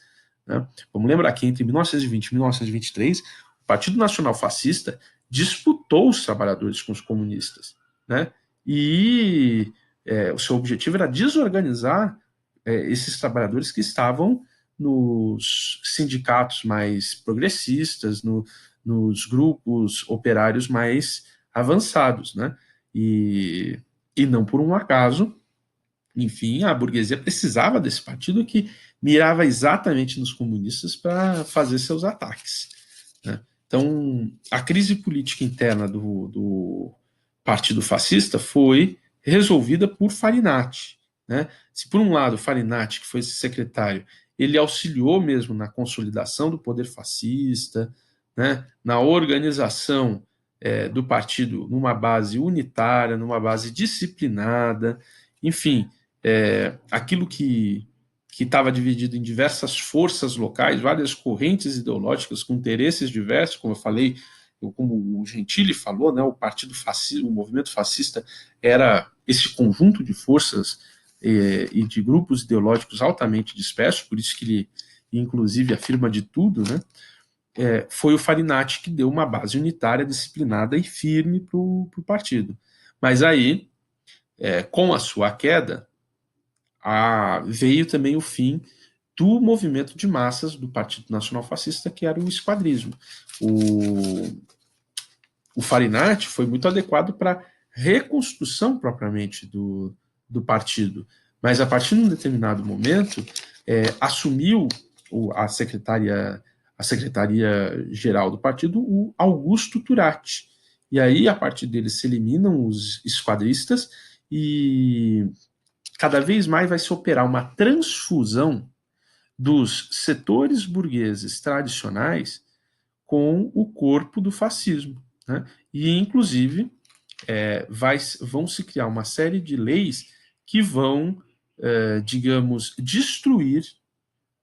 né. Vamos lembrar que entre 1920 e 1923, o Partido Nacional Fascista disputou os trabalhadores com os comunistas, né, e o seu objetivo era desorganizar esses trabalhadores que estavam nos sindicatos mais progressistas, nos grupos operários mais avançados, né? E não por um acaso, enfim, a burguesia precisava desse partido que mirava exatamente nos comunistas para fazer seus ataques, né? Então, a crise política interna do Partido Fascista foi resolvida por Farinati, né? Se por um lado Farinati, que foi esse secretário, ele auxiliou mesmo na consolidação do poder fascista, né? Na organização do partido numa base unitária, numa base disciplinada, enfim, aquilo que estava dividido em diversas forças locais, várias correntes ideológicas com interesses diversos, como eu falei, como o Gentili falou, né, o partido fascista, o movimento fascista era esse conjunto de forças e de grupos ideológicos altamente dispersos, por isso que ele, inclusive, afirma de tudo, né? Foi o Farinati que deu uma base unitária, disciplinada e firme para o partido. Mas aí, com a sua queda, veio também o fim do movimento de massas do Partido Nacional Fascista, que era o esquadrismo. O Farinati foi muito adequado para a reconstrução propriamente do partido, mas a partir de um determinado momento assumiu a secretaria-geral do partido o Augusto Turati. E aí, a partir dele, se eliminam os esquadristas e cada vez mais vai se operar uma transfusão dos setores burgueses tradicionais com o corpo do fascismo, né? E, inclusive, vão se criar uma série de leis que vão, digamos, destruir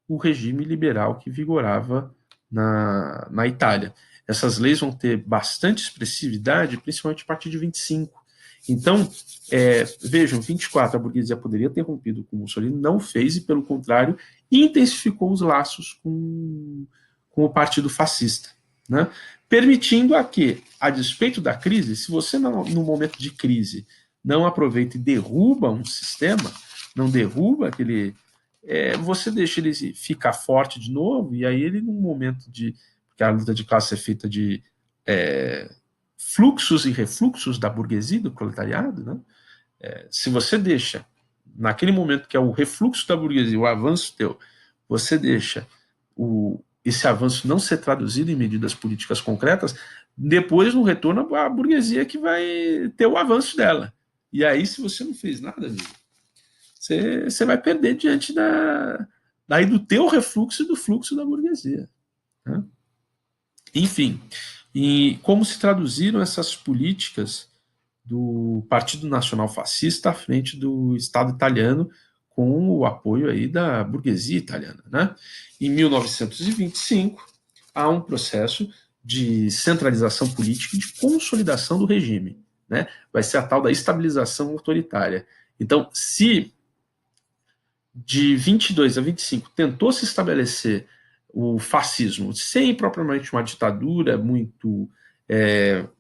o regime liberal que vigorava na Itália. Essas leis vão ter bastante expressividade, principalmente a partir de 25. Então, vejam, 24, a burguesia poderia ter rompido com Mussolini, não fez, e, pelo contrário, intensificou os laços com o partido fascista, né? Permitindo a que, a despeito da crise, se você, no momento de crise, não aproveita e derruba um sistema, não derruba aquele... você deixa ele ficar forte de novo, e aí ele, num momento de... Porque a luta de classe é feita de fluxos e refluxos da burguesia, do proletariado, né? Se você deixa, naquele momento que é o refluxo da burguesia, o avanço teu, você deixa esse avanço não ser traduzido em medidas políticas concretas, depois, no retorno, a burguesia que vai ter o avanço dela. E aí, se você não fez nada, amigo, você vai perder diante daí do teu refluxo e do fluxo da burguesia, né? Enfim, e como se traduziram essas políticas do Partido Nacional Fascista à frente do Estado italiano, com o apoio aí da burguesia italiana, né? Em 1925, há um processo de centralização política e de consolidação do regime, né? Vai ser a tal da estabilização autoritária. Então, se de 22 a 25 tentou se estabelecer o fascismo sem propriamente uma ditadura muito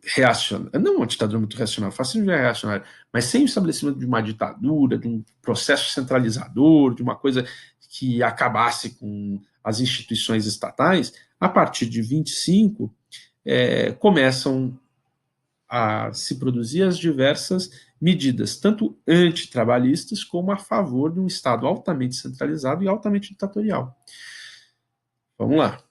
reacionária, não uma ditadura muito reacionária, o fascismo já é reacionário, mas sem o estabelecimento de uma ditadura, de um processo centralizador, de uma coisa que acabasse com as instituições estatais, a partir de 25 começam a se produzir as diversas medidas, tanto antitrabalhistas como a favor de um Estado altamente centralizado e altamente ditatorial. Vamos lá.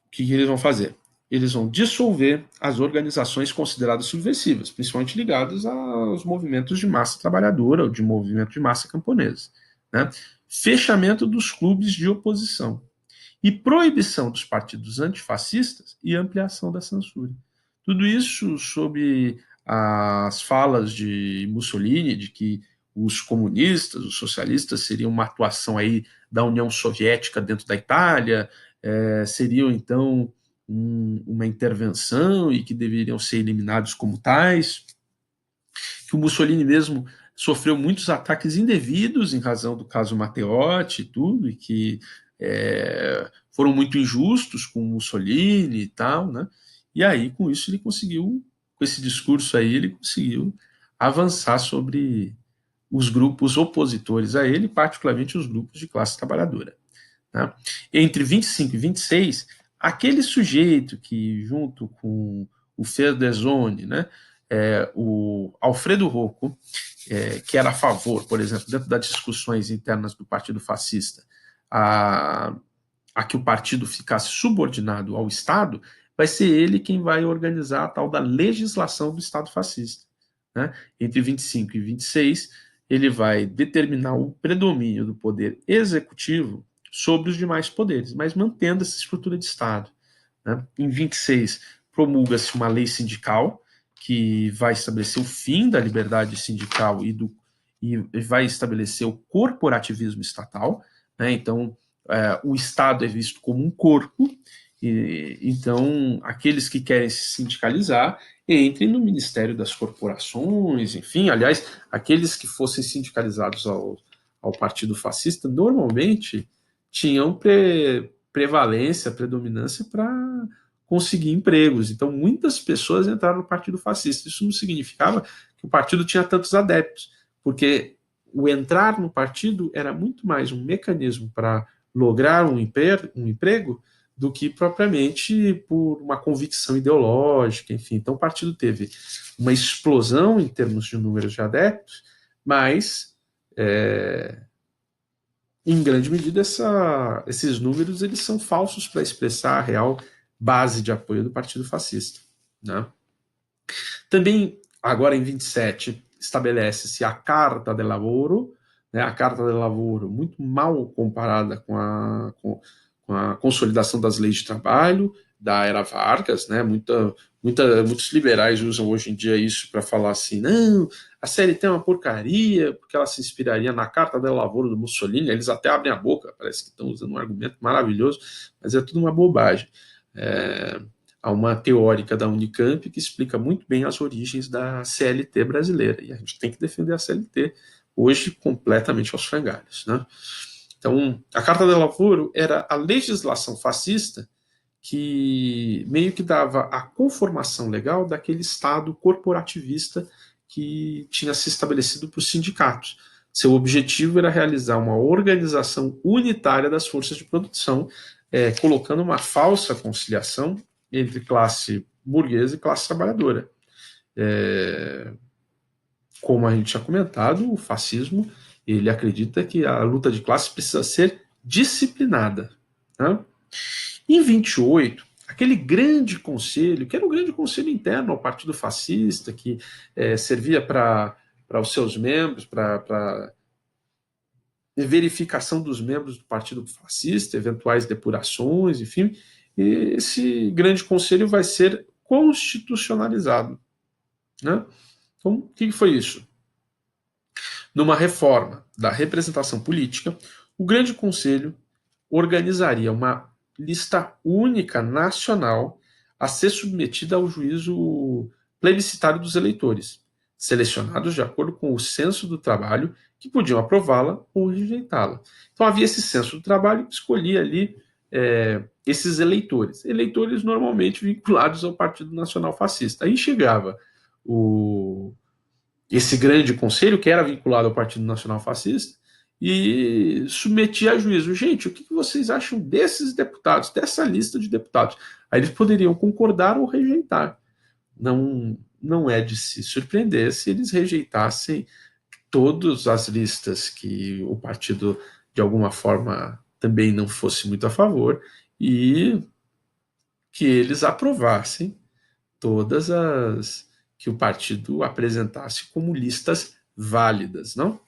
O que eles vão fazer? Eles vão dissolver as organizações consideradas subversivas, principalmente ligadas aos movimentos de massa trabalhadora ou de movimento de massa camponesa, né? Fechamento dos clubes de oposição e proibição dos partidos antifascistas e ampliação da censura. Tudo isso sob as falas de Mussolini de que os comunistas, os socialistas seriam uma atuação aí da União Soviética dentro da Itália, seriam então uma intervenção e que deveriam ser eliminados como tais, que o Mussolini mesmo sofreu muitos ataques indevidos em razão do caso Matteotti e tudo, e que foram muito injustos com o Mussolini e tal, né? E aí, com isso, ele conseguiu, com esse discurso aí, ele conseguiu avançar sobre os grupos opositores a ele, particularmente os grupos de classe trabalhadora. Tá? Entre 25 e 26, aquele sujeito que, junto com o Fedezone, né, o Alfredo Rocco, que era a favor, por exemplo, dentro das discussões internas do Partido Fascista, a que o partido ficasse subordinado ao Estado, vai ser ele quem vai organizar a tal da legislação do Estado fascista. Né? Entre 25 e 26, ele vai determinar o predomínio do poder executivo sobre os demais poderes, mas mantendo essa estrutura de Estado. Né? Em 26, promulga-se uma lei sindical que vai estabelecer o fim da liberdade sindical e vai estabelecer o corporativismo estatal. Né? Então, o Estado é visto como um corpo, e então aqueles que querem se sindicalizar entrem no Ministério das Corporações, enfim, aliás, aqueles que fossem sindicalizados ao Partido Fascista normalmente tinham prevalência, predominância para conseguir empregos. Então, muitas pessoas entraram no Partido Fascista. Isso não significava que o partido tinha tantos adeptos, porque o entrar no partido era muito mais um mecanismo para lograr um emprego do que propriamente por uma convicção ideológica, enfim. Então, o partido teve uma explosão em termos de números de adeptos, mas, em grande medida, esses números eles são falsos para expressar a real base de apoio do Partido Fascista. Né? Também, agora em 27, estabelece-se a Carta de Lavoro, né, a Carta de Lavoro muito mal comparada com a consolidação das leis de trabalho da era Vargas, né, muitos liberais usam hoje em dia isso para falar assim, não, a CLT é uma porcaria, porque ela se inspiraria na Carta de Lavoro do Mussolini, eles até abrem a boca, parece que estão usando um argumento maravilhoso, mas é tudo uma bobagem. Há uma teórica da Unicamp que explica muito bem as origens da CLT brasileira, e a gente tem que defender a CLT hoje completamente aos frangalhos. Né? Então, a Carta del Lavoro era a legislação fascista que meio que dava a conformação legal daquele Estado corporativista que tinha se estabelecido para os sindicatos. Seu objetivo era realizar uma organização unitária das forças de produção, colocando uma falsa conciliação entre classe burguesa e classe trabalhadora. Como a gente tinha comentado, o fascismo ele acredita que a luta de classe precisa ser disciplinada. Né? Em 28, aquele grande conselho, que era o grande conselho interno ao Partido Fascista, que servia para os seus membros, para verificação dos membros do Partido Fascista, eventuais depurações, enfim, esse grande conselho vai ser constitucionalizado. Né? Então, o que foi isso? Numa reforma da representação política, o Grande Conselho organizaria uma lista única nacional a ser submetida ao juízo plebiscitário dos eleitores, selecionados de acordo com o censo do trabalho, que podiam aprová-la ou rejeitá-la. Então havia esse censo do trabalho que escolhia ali esses eleitores normalmente vinculados ao Partido Nacional Fascista. Aí chegava esse grande conselho, que era vinculado ao Partido Nacional Fascista, e submetia a juízo. Gente, o que vocês acham desses deputados, dessa lista de deputados? Aí eles poderiam concordar ou rejeitar. Não é de se surpreender se eles rejeitassem todas as listas que o partido, de alguma forma, também não fosse muito a favor, e que eles aprovassem todas as que o partido apresentasse como listas válidas, não?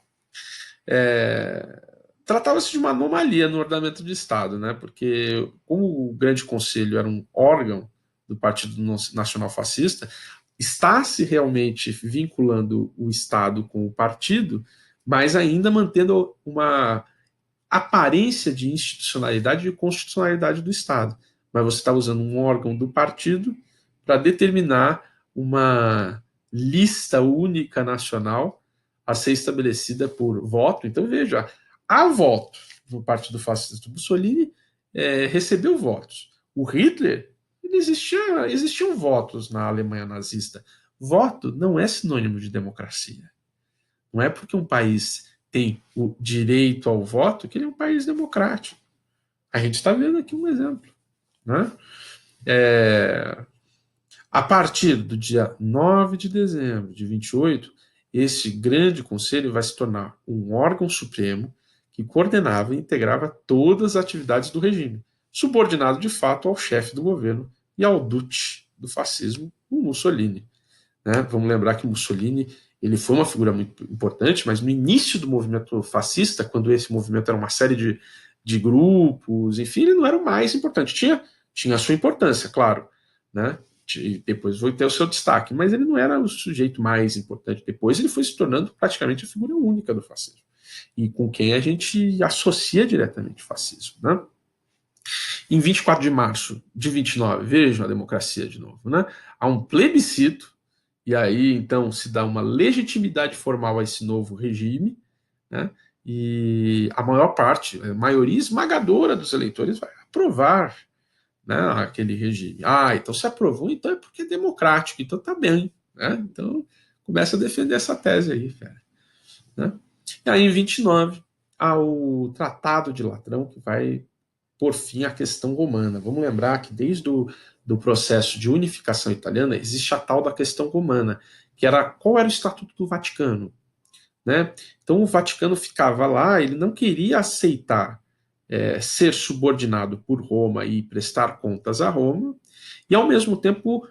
Tratava-se de uma anomalia no ordenamento do Estado, né? Porque como o Grande Conselho era um órgão do Partido Nacional Fascista, está se realmente vinculando o Estado com o partido, mas ainda mantendo uma aparência de institucionalidade e constitucionalidade do Estado. Mas você está usando um órgão do partido para determinar uma lista única nacional a ser estabelecida por voto. Então, veja, há voto no Partido Fascista. Mussolini recebeu votos. O Hitler, existiam votos na Alemanha nazista. Voto não é sinônimo de democracia. Não é porque um país tem o direito ao voto que ele é um país democrático. A gente está vendo aqui um exemplo. Né? A partir do dia 9 de dezembro de 28, esse grande conselho vai se tornar um órgão supremo que coordenava e integrava todas as atividades do regime, subordinado de fato ao chefe do governo e ao duce do fascismo, o Mussolini. Né? Vamos lembrar que Mussolini ele foi uma figura muito importante, mas no início do movimento fascista, quando esse movimento era uma série de grupos, enfim, ele não era o mais importante. Tinha a sua importância, claro, né? E depois foi ter o seu destaque, mas ele não era o sujeito mais importante. Depois ele foi se tornando praticamente a figura única do fascismo, e com quem a gente associa diretamente o fascismo. Né? Em 24 de março de 29, vejam a democracia de novo, né? Há um plebiscito, e aí então se dá uma legitimidade formal a esse novo regime, né? E a maior parte, a maioria esmagadora dos eleitores vai aprovar, né, aquele regime. Ah, então se aprovou, então é porque é democrático, então tá bem. Né? Então começa a defender essa tese aí, cara. Né? E aí em 29 há o Tratado de Latrão, que vai por fim à questão romana. Vamos lembrar que desde do processo de unificação italiana existe a tal da questão romana, que era qual era o Estatuto do Vaticano. Né? Então o Vaticano ficava lá, ele não queria aceitar ser subordinado por Roma e prestar contas a Roma, e ao mesmo tempo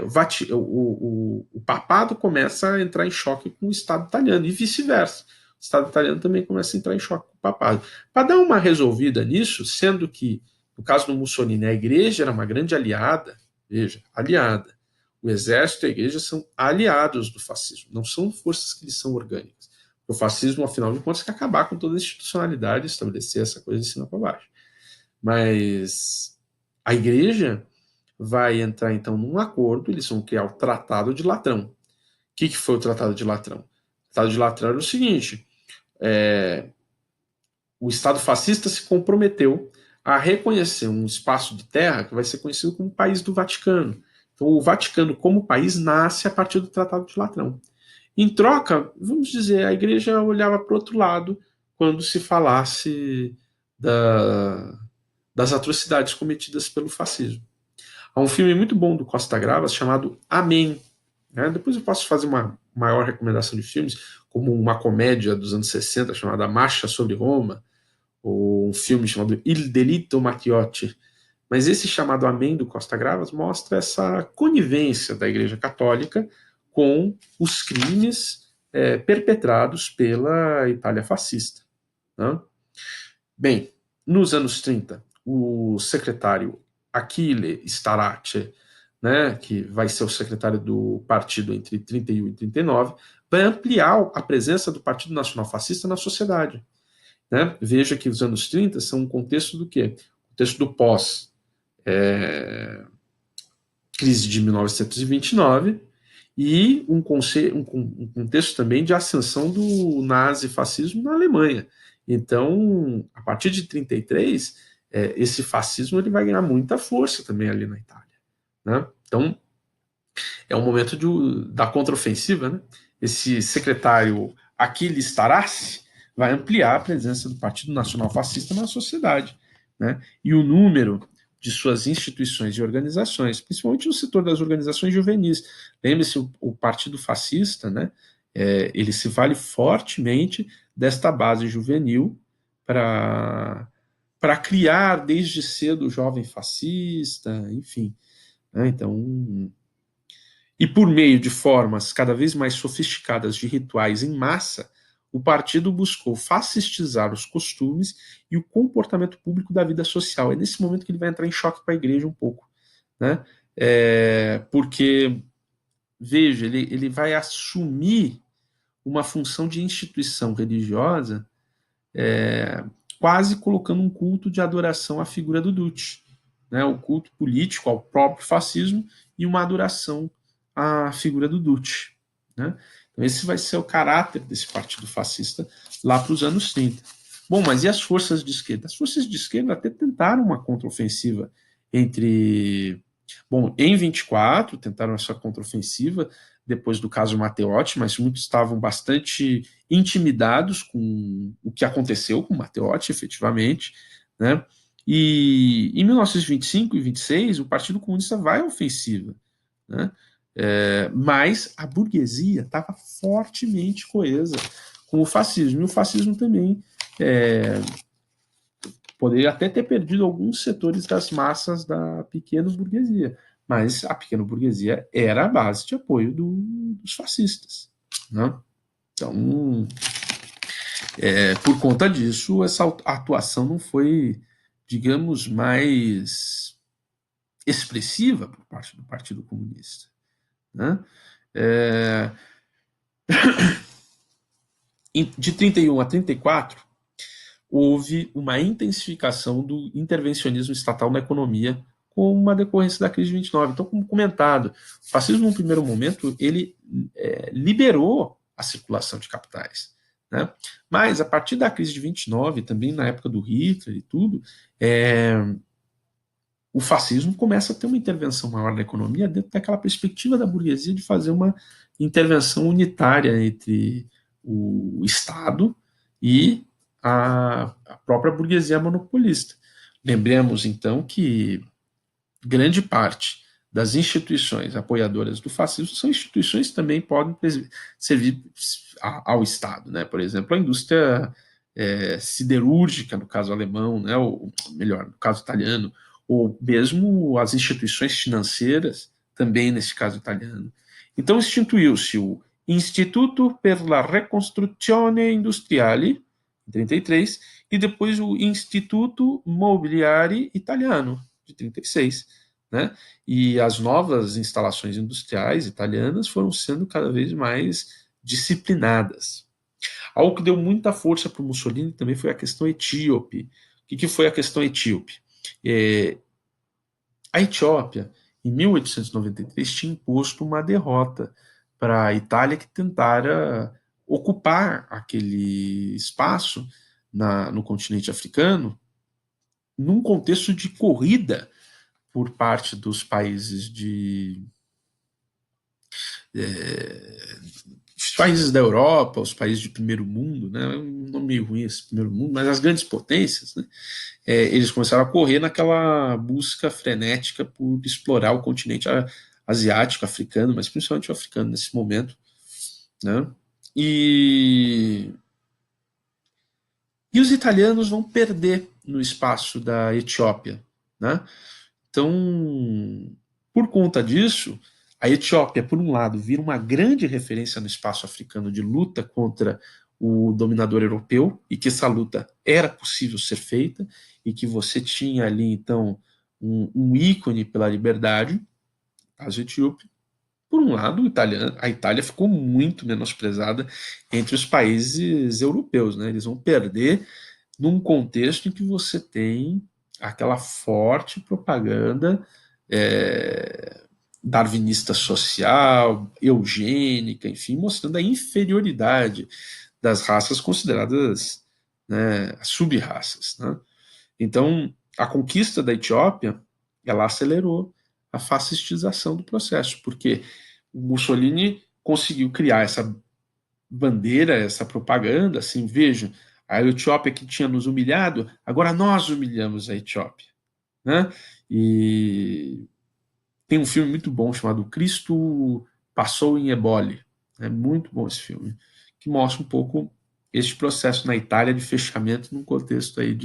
o papado começa a entrar em choque com o Estado italiano, e vice-versa. O Estado italiano também começa a entrar em choque com o papado. Para dar uma resolvida nisso, sendo que, no caso do Mussolini, a igreja era uma grande aliada, veja, aliada. O exército e a igreja são aliados do fascismo, não são forças que lhes são orgânicas. O fascismo, afinal de contas, quer acabar com toda a institucionalidade, estabelecer essa coisa de cima para baixo. Mas a igreja vai entrar, então, num acordo, eles vão criar o Tratado de Latrão. O que foi o Tratado de Latrão? O Tratado de Latrão era o seguinte, o Estado fascista se comprometeu a reconhecer um espaço de terra que vai ser conhecido como País do Vaticano. Então, o Vaticano, como país, nasce a partir do Tratado de Latrão. Em troca, vamos dizer, a igreja olhava para o outro lado quando se falasse das atrocidades cometidas pelo fascismo. Há um filme muito bom do Costa Gravas chamado Amém. Né? Depois eu posso fazer uma maior recomendação de filmes, como uma comédia dos anos 60 chamada Marcha sobre Roma, ou um filme chamado Il Delitto Macchiotti. Mas esse chamado Amém do Costa Gravas mostra essa conivência da Igreja Católica com os crimes perpetrados pela Itália fascista. Né? Bem, nos anos 30, o secretário Achille Starace, né, que vai ser o secretário do partido entre 31 e 39, vai ampliar a presença do Partido Nacional Fascista na sociedade. Né? Veja que os anos 30 são um contexto do quê? Contexto do pós crise de 1929 e um contexto também de ascensão do nazifascismo na Alemanha. Então, a partir de 33, esse fascismo ele vai ganhar muita força também ali na Itália. Né? Então, é um momento da contraofensiva. Né? Esse secretário Achille Starace vai ampliar a presença do Partido Nacional Fascista na sociedade. Né? E o número de suas instituições e organizações, principalmente no setor das organizações juvenis. Lembre-se, o Partido Fascista, né, ele se vale fortemente desta base juvenil para criar desde cedo o jovem fascista, enfim. Né, então, e por meio de formas cada vez mais sofisticadas de rituais em massa, o partido buscou fascistizar os costumes e o comportamento público da vida social. É nesse momento que ele vai entrar em choque com a igreja um pouco. Né? Porque, veja, ele vai assumir uma função de instituição religiosa, quase colocando um culto de adoração à figura do Duce. Né? O culto político ao próprio fascismo e uma adoração à figura do Duce. Né? Então esse vai ser o caráter desse partido fascista lá para os anos 30. Bom, mas e as forças de esquerda? As forças de esquerda até tentaram uma contraofensiva em 24, tentaram essa contraofensiva depois do caso Matteotti, mas muitos estavam bastante intimidados com o que aconteceu com Matteotti, efetivamente, né? E em 1925 e 26, o Partido Comunista vai à ofensiva, né? Mas a burguesia estava fortemente coesa com o fascismo, e o fascismo também poderia até ter perdido alguns setores das massas da pequena burguesia, mas a pequena burguesia era a base de apoio dos fascistas, né? Então, por conta disso, essa atuação não foi, digamos, mais expressiva por parte do Partido Comunista, né? É, de 31 a 34, houve uma intensificação do intervencionismo estatal na economia com uma decorrência da crise de 29. Então, como comentado, o fascismo, no primeiro momento, ele liberou a circulação de capitais, né? Mas, a partir da crise de 29, também na época do Hitler e tudo, o fascismo começa a ter uma intervenção maior na economia dentro daquela perspectiva da burguesia de fazer uma intervenção unitária entre o Estado e a própria burguesia monopolista. Lembremos, então, que grande parte das instituições apoiadoras do fascismo são instituições que também podem servir ao Estado, né? Por exemplo, a indústria siderúrgica, no caso alemão, né? Ou melhor, no caso italiano, ou mesmo as instituições financeiras, também nesse caso italiano. Então, instituiu-se o Instituto per la Ricostruzione Industriale, em 33, e depois o Instituto Mobiliari Italiano, de 36, né? E as novas instalações industriais italianas foram sendo cada vez mais disciplinadas. Algo que deu muita força para o Mussolini também foi a questão etíope. O que foi a questão etíope? A Etiópia, em 1893, tinha imposto uma derrota para a Itália, que tentara ocupar aquele espaço no continente africano, num contexto de corrida por parte dos países os países da Europa, os países de primeiro mundo, né? Um nome meio ruim esse primeiro mundo, mas as grandes potências, né? Eles começaram a correr naquela busca frenética por explorar o continente asiático, africano, mas principalmente o africano nesse momento, né? E, e os italianos vão perder no espaço da Etiópia, né? Então, por conta disso, a Etiópia, por um lado, vira uma grande referência no espaço africano de luta contra o dominador europeu, e que essa luta era possível ser feita, e que você tinha ali, então, um ícone pela liberdade, caso etíope. Por um lado, a Itália ficou muito menosprezada entre os países europeus, né? Eles vão perder num contexto em que você tem aquela forte propaganda darwinista social, eugênica, enfim, mostrando a inferioridade das raças consideradas, né, sub-raças, né? Então, a conquista da Etiópia, ela acelerou a fascistização do processo, porque o Mussolini conseguiu criar essa bandeira, essa propaganda, assim, veja, a Etiópia que tinha nos humilhado, agora nós humilhamos a Etiópia, né? E tem um filme muito bom chamado Cristo Passou em Eboli, é muito bom esse filme, que mostra um pouco este processo na Itália de fechamento num contexto aí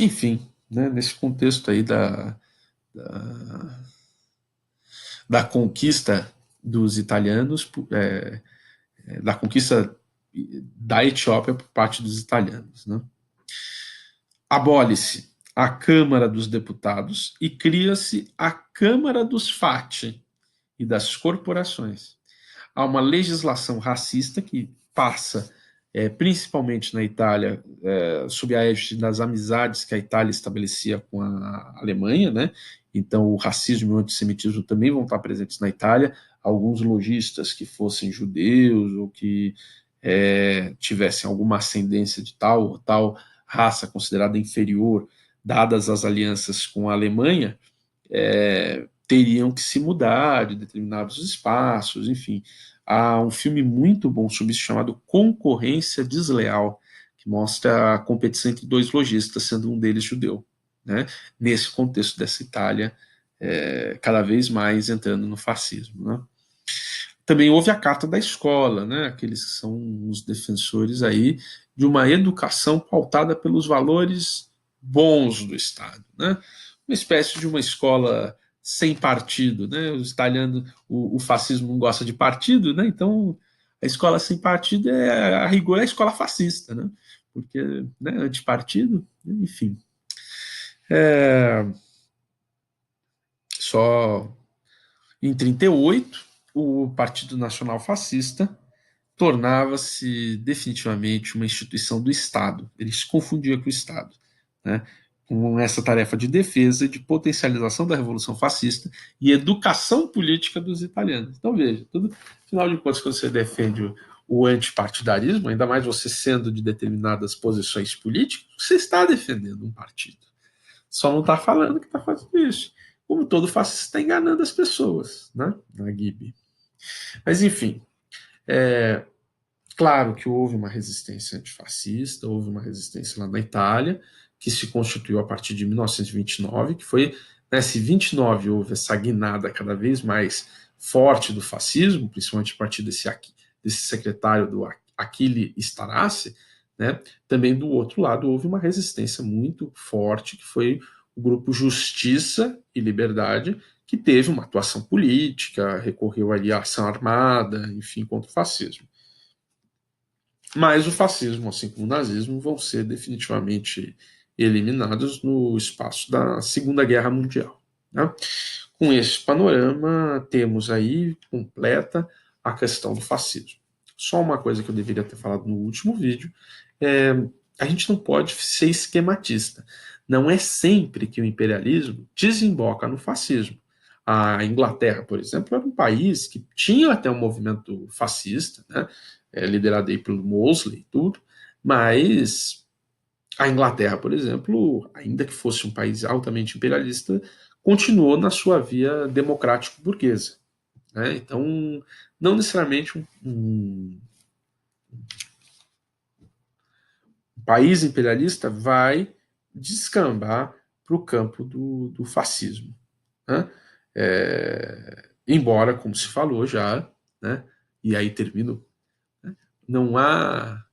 enfim, né, nesse contexto aí da, da conquista dos italianos, da conquista da Etiópia por parte dos italianos, né? Abole-se a Câmara dos Deputados e cria-se a Câmara dos FAT e das corporações. Há uma legislação racista que passa, principalmente na Itália, sob a égide das amizades que a Itália estabelecia com a Alemanha, né? Então, o racismo e o antissemitismo também vão estar presentes na Itália. Alguns lojistas que fossem judeus ou que tivessem alguma ascendência de tal ou tal raça considerada inferior, dadas as alianças com a Alemanha, teriam que se mudar de determinados espaços, enfim. Há um filme muito bom sobre isso chamado Concorrência Desleal, que mostra a competição entre dois lojistas, sendo um deles judeu, né? Nesse contexto dessa Itália, cada vez mais entrando no fascismo, né? Também houve a Carta da Escola, né? Aqueles que são os defensores aí de uma educação pautada pelos valores bons do Estado, né? Uma espécie de uma escola sem partido, né? Os italianos, o fascismo não gosta de partido, né? Então a escola sem partido a rigor é a escola fascista, né? Porque, né, antipartido, enfim. Só em 38 o Partido Nacional Fascista tornava-se definitivamente uma instituição do Estado. Ele se confundia com o Estado, né? Com essa tarefa de defesa, de potencialização da Revolução Fascista e educação política dos italianos. Então, veja, tudo, afinal de contas, quando você defende o antipartidarismo, ainda mais você sendo de determinadas posições políticas, você está defendendo um partido. Só não está falando que está fazendo isso. Como todo fascista está enganando as pessoas, né? Na Gibi. Mas, enfim, claro que houve uma resistência antifascista, houve uma resistência lá na Itália, que se constituiu a partir de 1929, que foi, nesse 29 houve essa guinada cada vez mais forte do fascismo, principalmente a partir desse secretário do Achille Starace, né? Também do outro lado houve uma resistência muito forte, que foi o grupo Justiça e Liberdade, que teve uma atuação política, recorreu ali à ação armada, enfim, contra o fascismo. Mas o fascismo, assim como o nazismo, vão ser definitivamente eliminados no espaço da Segunda Guerra Mundial, né? Com esse panorama, temos aí completa a questão do fascismo. Só uma coisa que eu deveria ter falado no último vídeo, a gente não pode ser esquematista. Não é sempre que o imperialismo desemboca no fascismo. A Inglaterra, por exemplo, era um país que tinha até um movimento fascista, né? Liderado aí pelo Mosley e tudo, mas a Inglaterra, por exemplo, ainda que fosse um país altamente imperialista, continuou na sua via democrático-burguesa, né? Então, não necessariamente um país imperialista vai descambar para o campo do fascismo, né? Embora, como se falou já, né? E aí termino, né? não há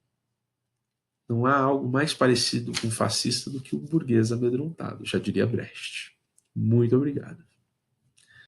Não há algo mais parecido com fascista do que o burguês amedrontado, já diria Brecht. Muito obrigado.